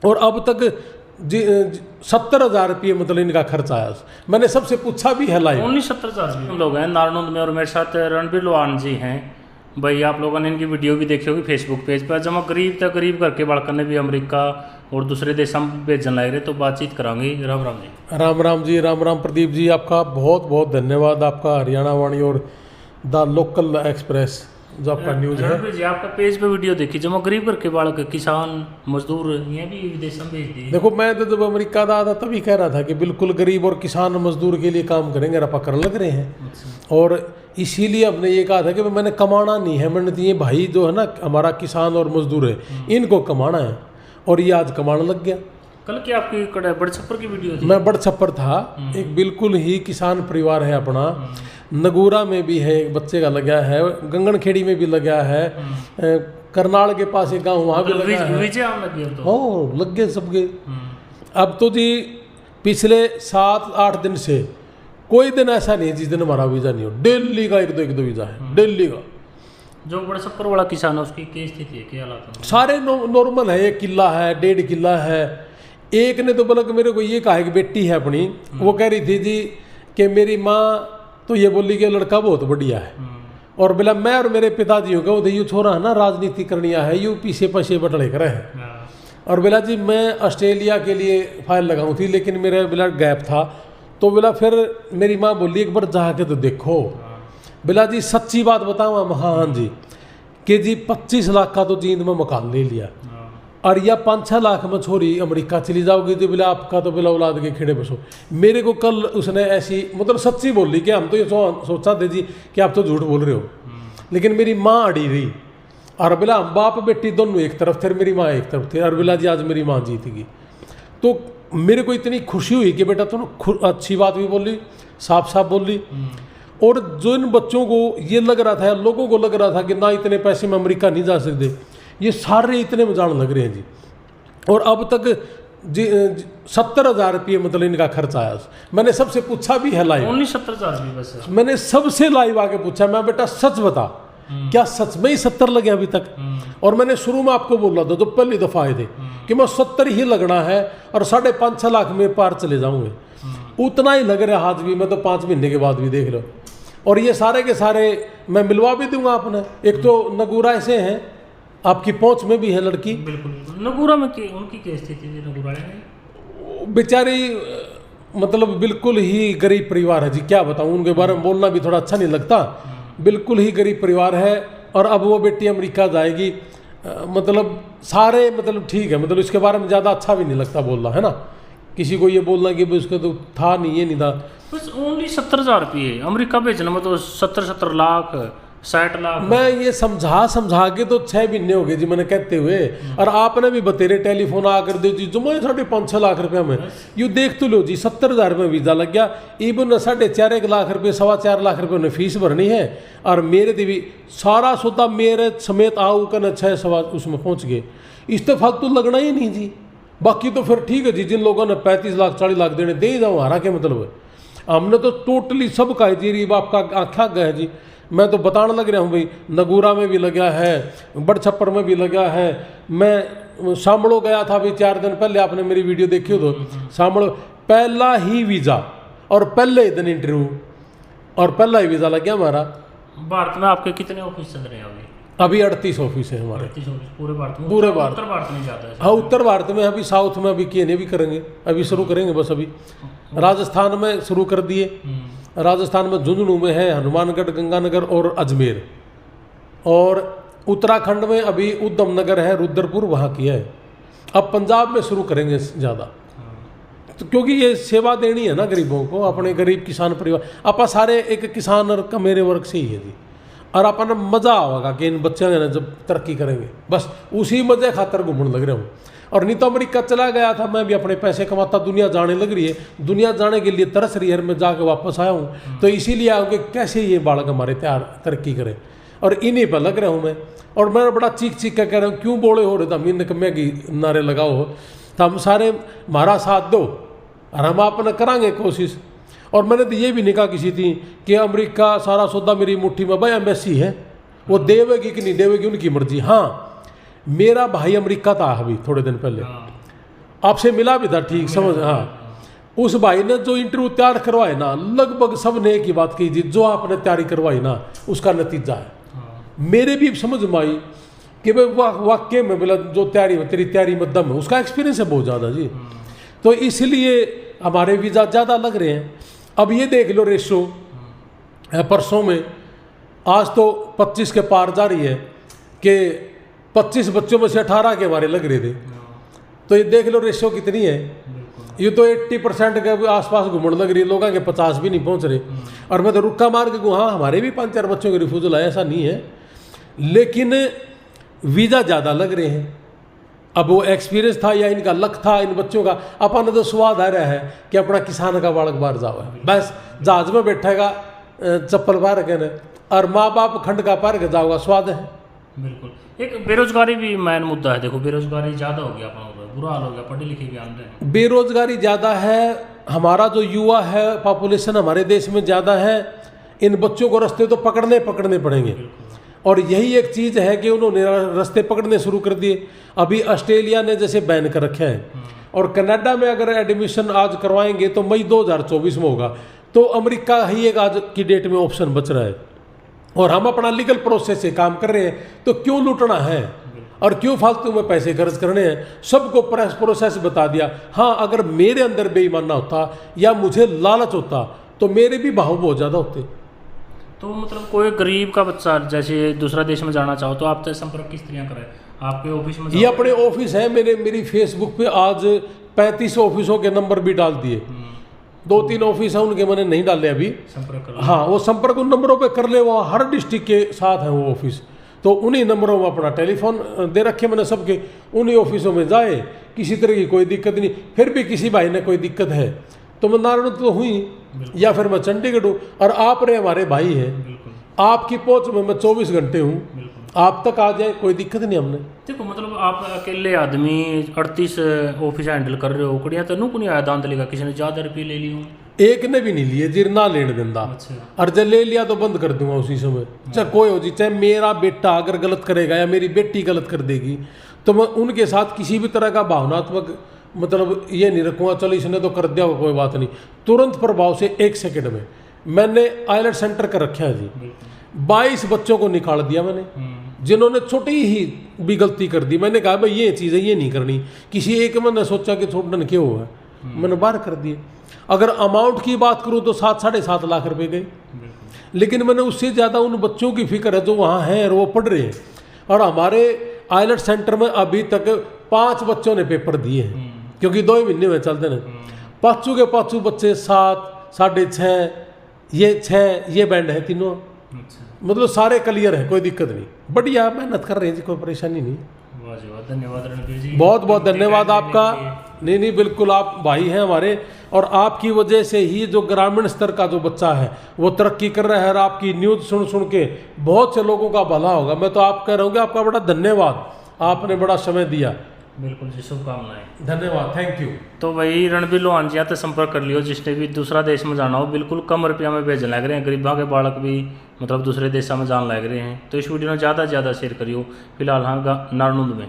और अब तक 70,000 रुपये मतलब इनका खर्च आया। मैंने सबसे पूछा भी है लाइव। 70,000 हम लोग हैं नारनौंद में, और मेरे साथ रणबीर लोहान जी हैं। भाई आप लोगों ने इनकी वीडियो भी देखी होगी फेसबुक पेज पर। जब हम गरीब तक गरीब करके बालक ने भी अमेरिका और दूसरे देशों में भेजने लग रहे, तो बातचीत करांगे। राम राम जी। राम राम जी, राम राम प्रदीप जी, आपका बहुत बहुत धन्यवाद। आपका हरियाणा वाणी और द लोकल एक्सप्रेस जो आपका न्यूज़ है। रणबीर जी आपका पेज पे वीडियो देखी, जब हम गरीब करके बालक किसान मजदूर ये भी विदेशों में भेज दिए। देखो, मैं तो जब अमेरिका था तभी कह रहा था कि बिल्कुल गरीब और किसान मजदूर के लिए काम करेंगे, रपा करने लग रहे हैं। और इसीलिए हमने ये कहा था कि मैंने कमाना नहीं है, मैंने तो ये भाई जो है ना हमारा किसान और मजदूर है इनको कमाना है, और ये आज कमाने लग गया। कल की आपकी बड़ छप्पर की वीडियो थी। मैं बड़ छप्पर था, एक बिल्कुल ही किसान परिवार है अपना। नगूरा में भी है, एक बच्चे का लगा है, गंगनखेड़ी में भी लगा है, करनाल के पास एक गांव वहाँ भी लगा है। विजय आम लगे तो ओ लग गए सबके। अब तो जी पिछले 7-8 दिन से कोई दिन ऐसा नहीं है जिस दिन हमारा वीज़ा नहीं हो। डेली का एक दो वीज़ा है, डेली का। जो बड़ा छप्पर वाला किसान है उसकी क्या स्थिति है, क्या हालात है? सारे नॉर्मल है, 1 किला है, 1.5 किला है। एक ने तो बल्कि मेरे को ये कहा है कि बेटी है अपनी, वो कह रही थी जी कि मेरी माँ तो ये बोली कि लड़का बहुत बढ़िया है, और बोला मैं और मेरे पिताजी हो गए वो यू छोरा है ना राजनीति करनिया है, यू पीछे पीछे बटले करे है। और बोला जी मैं ऑस्ट्रेलिया के लिए फाइल लगाऊँ थी, लेकिन मेरा बोला गैप था, तो बोला फिर मेरी माँ बोली एक बार जाके तो देखो। बोला जी सच्ची बात बताऊँ हम, हाँ जी, कि जी 25 लाख का तो जींद में मकान ले लिया, और या 5-6 लाख में छोरी अमेरिका चली जाओगी तो बोला आपका तो बोला औलाद के खेड़े बसो। मेरे को कल उसने ऐसी मतलब सच्ची बोल ली कि हम तो ये सोचा थे जी कि आप तो झूठ बोल रहे हो, लेकिन मेरी माँ अड़ी रही। और बोला हम बाप बेटी दोनों एक तरफ थे, मेरी माँ एक तरफ थी, और बोला जी आज मेरी माँ जीत गई। तो मेरे को इतनी खुशी हुई कि बेटा तुम अच्छी बात भी बोली, साफ साफ बोली। और जो इन बच्चों को ये लग रहा था, लोगों को लग रहा था कि ना इतने पैसे में अमेरिका नहीं जा सकते, ये सारे इतने में जाने लग रहे हैं जी। और अब तक 70,000 रुपये मतलब इनका खर्च आया। मैंने सबसे पूछा भी है लाइव। 70,000 भी बस है। मैंने सबसे लाइव आके पूछा, मैं बेटा सच बता क्या सच में ही 70 लगे अभी तक? और मैंने शुरू में आपको बोला था, तो पहली दफा आए थे कि मैं 70 ही लगना है और 5.5-6 लाख में पार चले जाऊंगे। उतना ही लग रहा आज भी, मैं तो 5 महीने के बाद भी देख लो। और ये सारे के सारे मैं मिलवा भी दूंगा आपने। एक तो नगूरा ऐसे हैं, आपकी पहुंच में भी है लड़की। बिल्कुल। नगूरा में उनकी क्या स्थिति थी? नगूरा बेचारी मतलब बिल्कुल ही गरीब परिवार है जी, क्या बताऊं, उनके बारे में बोलना भी थोड़ा अच्छा नहीं लगता। बिल्कुल ही गरीब परिवार है, और अब वो बेटी अमेरिका जाएगी, मतलब सारे मतलब ठीक है, मतलब इसके बारे में ज़्यादा अच्छा भी नहीं लगता बोलना, है ना। किसी को ये बोलना कि उसको तो था नहीं, ये नहीं था। बस ओनली 70,000 रुपये अमेरिका भेजना में तो 70 लाख 60 लाख। मैं ये समझा के तो 6 महीने हो गए जी मैंने कहते हुए, और आपने भी बतेरे टेलीफोन आकर दे जी जो मैं 5.5-6 लाख रुपये में यू देख तो लो जी। 70,000 में वीज़ा लग गया, इवन 4.5 लाख रुपये 4.25 लाख रुपये ने फीस भरनी है, और मेरे दी भी सारा सौदा मेरे समेत आओ कर 6 उसमें पहुँच गए। इस तो फालतू लगना ही नहीं जी। बाकी तो फिर ठीक है जी, जिन लोगों ने 35 लाख 40 लाख देने दे ही जाओ, हमारा क्या मतलब है। हमने तो टोटली सब का जी बाप का आख्या गया है जी। मैं तो बताने लग रहा हूँ भाई, नगूरा में भी लगा है, बड़ छप्पर में भी लगा है। मैं शामड़ो गया था अभी 4 दिन पहले, आपने मेरी वीडियो देखी हो तो शामड़ो पहला ही वीज़ा और पहले ही दिन इंटरव्यू और पहला ही वीज़ा लग गया हमारा। भारत में आपके कितने ऑफिस चल रहे हैं अभी 38 ऑफिस है हमारे। 38 ऑफिस पूरे भारत में? पूरे भारत। उत्तर भारत में ज़्यादा है। हाँ उत्तर भारत में, अभी साउथ में अभी किए नहीं, भी करेंगे, अभी शुरू करेंगे बस। अभी राजस्थान में शुरू कर दिए। राजस्थान में झुंझुनू में है, हनुमानगढ़, गंगानगर और अजमेर। और उत्तराखंड में अभी उधम नगर है, रुद्रपुर, वहाँ किया है। अब पंजाब में शुरू करेंगे ज़्यादा, तो क्योंकि ये सेवा देनी है ना गरीबों को, अपने गरीब किसान परिवार। आप सारे एक किसान और मेरे वर्ग से ही है जी। और अपन मज़ा आएगा कि इन बच्चों ने जब तरक्की करेंगे, बस उसी मज़े खातर घूमने लग रहा हूँ। और नहीं तो अमेरिका चला गया था, मैं भी अपने पैसे कमाता, दुनिया जाने लग रही है, दुनिया जाने के लिए तरस रही है, मैं जाके वापस आया हूँ। तो इसीलिए आऊँ कि कैसे ये बालक हमारे तरक्की करें, और इन्हीं पर लग रहा हूँ मैं। और मैं बड़ा चीख कर कह रहा हूँ, क्यों बोले हो रहे थे मीन कम्या की नारे लगाओ हो, तो हम सारे हमारा साथ दो और हम अपना करांगे कोशिश। और मैंने तो ये भी नहीं कहा किसी थी कि अमेरिका सारा सौदा मेरी मुट्ठी में, भाई एम्बेसी है, वो देवेगी कि नहीं देवेगी उनकी मर्जी। हाँ मेरा भाई अमेरिका था अभी थोड़े दिन पहले, आपसे मिला भी था, ठीक समझ। हाँ, उस भाई ने जो इंटरव्यू तैयार करवाए ना, लगभग सब ने एक ही बात कही थी, जो आपने तैयारी करवाई ना उसका नतीजा है। मेरे भी समझ में आई कि भाई वाकई में बोला जो तैयारी तेरी तैयारी में दम है, उसका एक्सपीरियंस है बहुत ज़्यादा जी। तो इसलिए हमारे वीज़ा ज़्यादा लग रहे हैं। अब ये देख लो रेशो, परसों में आज तो 25 के पार जा रही है कि 25 बच्चों में से 18 के हमारे लग रहे थे। तो ये देख लो रेशो कितनी है। ये तो 80% के आसपास घूमने लग रही है, लोगों के 50 भी नहीं पहुंच रहे। और मैं तो रुक्का मार के कहूँ, हाँ हमारे भी 5-4 बच्चों के रिफ्यूजल आए, ऐसा नहीं है, लेकिन वीज़ा ज़्यादा लग रहे हैं। अब वो एक्सपीरियंस था या इनका लक था इन बच्चों का, अपन तो स्वाद आ रहा है कि अपना किसान का बालक बाहर जाओ, बस जहाज में बैठेगा चप्पल पार के न, और माँ बाप खंड का पार के जाओगा, स्वाद है। बिल्कुल। एक बेरोजगारी भी मेन मुद्दा है। देखो बेरोजगारी ज़्यादा हो गया, अपना बुरा हाल हो गया, पढ़े लिखे भी आन रहे हैं। बेरोजगारी ज़्यादा है, हमारा जो युवा है पॉपुलेशन हमारे देश में ज़्यादा है, इन बच्चों को रास्ते तो पकड़ने पड़ेंगे। और यही एक चीज़ है कि उन्होंने रास्ते पकड़ने शुरू कर दिए। अभी ऑस्ट्रेलिया ने जैसे बैन कर रखे हैं, और कनाडा में अगर एडमिशन आज करवाएंगे तो मई 2024 में होगा। तो अमेरिका ही एक आज की डेट में ऑप्शन बच रहा है, और हम अपना लीगल प्रोसेस से काम कर रहे हैं। तो क्यों लूटना है और क्यों फालतू में पैसे खर्च करने हैं। सबको प्रोसेस बता दिया। हाँ, अगर मेरे अंदर बेईमाना होता या मुझे लालच होता तो मेरे भी भाव बहुत ज़्यादा होते। तो मतलब कोई गरीब का बच्चा जैसे दूसरा देश में जाना चाहो तो आपसे संपर्क किस तरह करें? आपके ऑफिस में? ये अपने ऑफिस है, मेरी फेसबुक पे आज 35 ऑफिसों के नंबर भी डाल दिए। 2-3 ऑफिस है उनके मैंने नहीं डाले अभी, संपर्क कर। हाँ, वो संपर्क उन नंबरों पे कर ले, वो हर डिस्ट्रिक्ट के साथ है वो ऑफिस। तो उन्हीं नंबरों में अपना टेलीफोन दे रखे मैंने सबके, उन्हीं ऑफिसों में जाए, किसी तरह की कोई दिक्कत नहीं। फिर भी किसी भाई ने कोई दिक्कत है तो मैं नारायण तो हुई या फिर मैं चंडीगढ़ हूँ, और आप रे हमारे भाई हैं, आपकी पहुँच में मैं 24 घंटे हूँ, आप तक आ जाए, कोई दिक्कत नहीं हमने। देखो मतलब आप अकेले आदमी 38 ऑफिस हैंडल कर रहे हो, कुड़िया तो नहीं आया दांत लेगा, किसी ने ज़्यादा रुपये ले ली हूँ? एक ने भी नहीं लिए जी, ना लेने देंदा। अच्छा। और जब ले लिया तो बंद कर दूंगा उसी समय, चाहे कोई हो जी, चाहे मेरा बेटा अगर गलत करेगा या मेरी बेटी गलत कर देगी तो मैं उनके साथ किसी भी तरह का भावनात्मक मतलब ये नहीं रखूँगा, चलो इसने तो कर दिया कोई बात नहीं। तुरंत प्रभाव से 1 सेकंड में मैंने आइलेट सेंटर कर रखा है जी। 22 बच्चों को निकाल दिया मैंने, जिन्होंने छोटी ही भी गलती कर दी। मैंने कहा भाई ये चीज़ है, ये नहीं करनी। किसी एक मैंने सोचा कि छोड़ने क्यों हुआ, मैंने बाहर कर दिए। अगर अमाउंट की बात करूँ तो 7-7.5 लाख रुपए गए, लेकिन मैंने उससे ज़्यादा उन बच्चों की फिक्र है जो वहाँ हैं और वो पढ़ रहे हैं। और हमारे आइलेट सेंटर में अभी तक 5 बच्चों ने पेपर दिए हैं, क्योंकि 2 ही महीने में चलते हैं। 5 के 5 बच्चे 7, 6.5, ये 6, ये बैंड है तीनों। मतलब सारे क्लियर है, कोई दिक्कत नहीं, बढ़िया मेहनत कर रहे हैं जी, कोई परेशानी नहीं। धन्यवाद रणबीर जी, बहुत बहुत धन्यवाद आपका। नहीं बिल्कुल, आप भाई हैं हमारे, और आपकी वजह से ही जो ग्रामीण स्तर का जो बच्चा है वो तरक्की कर रहा है। और आपकी न्यूज़ सुन के बहुत से लोगों का भला होगा। मैं तो आप कह रहा हूँ कि आपका बड़ा धन्यवाद, आपने बड़ा समय दिया। बिल्कुल जी, शुभकामनाएं। धन्यवाद, थैंक यू। तो वही रणबीर लोहान जी से संपर्क कर लियो, जिसने भी दूसरा देश में जाना हो। बिल्कुल कम रुपया में भेजने लग रहे हैं, गरीबों के बालक भी मतलब दूसरे देशों में जाने लग रहे हैं। तो इस वीडियो में ज़्यादा से ज़्यादा शेयर करियो। फिलहाल हाँ नारनूंद में